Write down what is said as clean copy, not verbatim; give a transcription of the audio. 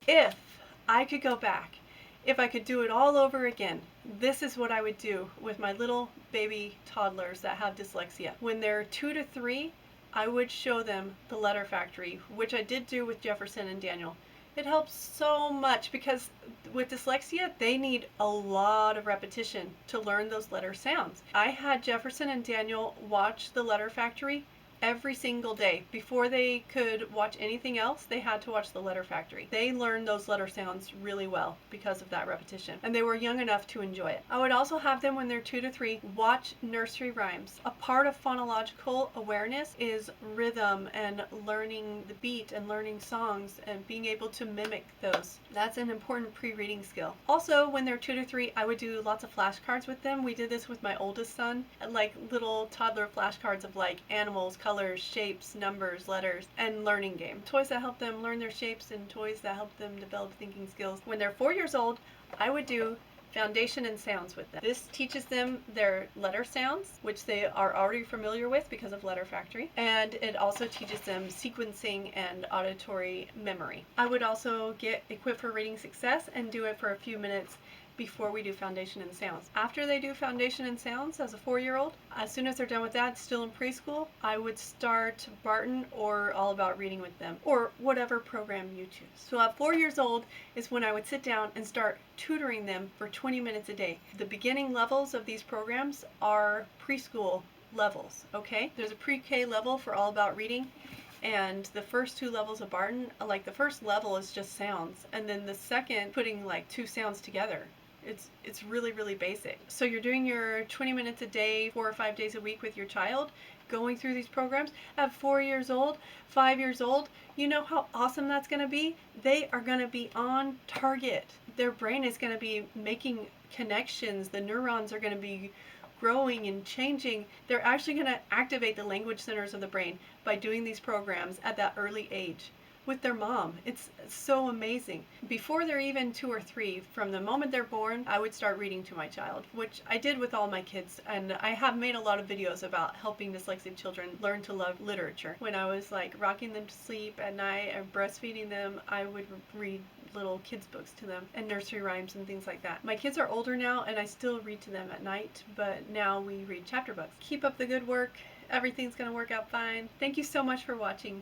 If I could go back, if I could do it all over again, this is what I would do with my little baby toddlers that have dyslexia. When they're 2 to 3, I would show them the letter factory, which I did do with Jefferson and Daniel. It helps so much because with dyslexia, they need a lot of repetition to learn those letter sounds. I had Jefferson and Daniel watch the letter factory every single day. Before they could watch anything else, they had to watch the letter factory. They learned those letter sounds really well because of that repetition, and they were young enough to enjoy it. I would also have them, when they're 2 to 3, watch nursery rhymes. A part of phonological awareness is rhythm and learning the beat and learning songs and being able to mimic those. That's an important pre-reading skill. Also, when they're 2 to 3, I would do lots of flashcards with them. We did this with my oldest son, like little toddler flashcards of like animals, colors, shapes, numbers, letters, and learning game. Toys that help them learn their shapes and toys that help them develop thinking skills. When they're 4 years old, I would do foundation and sounds with them. This teaches them their letter sounds, which they are already familiar with because of Letter Factory, and it also teaches them sequencing and auditory memory. I would also get equipped for reading success and do it for a few minutes before we do foundation and sounds. After they do foundation and sounds as a 4-year-old, as soon as they're done with that, still in preschool, I would start Barton or All About Reading with them, or whatever program you choose. So at 4 years old is when I would sit down and start tutoring them for 20 minutes a day. The beginning levels of these programs are preschool levels, okay? There's a pre-K level for All About Reading, and the first 2 levels of Barton, like the first level is just sounds, and then the second putting like 2 sounds together. It's really, really basic. So you're doing your 20 minutes a day, 4 or 5 days a week with your child, going through these programs. At 4 years old, 5 years old, you know how awesome that's going to be? They are going to be on target. Their brain is going to be making connections. The neurons are going to be growing and changing. They're actually going to activate the language centers of the brain by doing these programs at that early age with their mom. It's so amazing. Before they're even 2 or 3, from the moment they're born, I would start reading to my child, which I did with all my kids, and I have made a lot of videos about helping dyslexic children learn to love literature. When I was like rocking them to sleep at night and breastfeeding them, I would read little kids books to them and nursery rhymes and things like that. My kids are older now and I still read to them at night, but now we read chapter books. Keep up the good work. Everything's going to work out fine. Thank you so much for watching.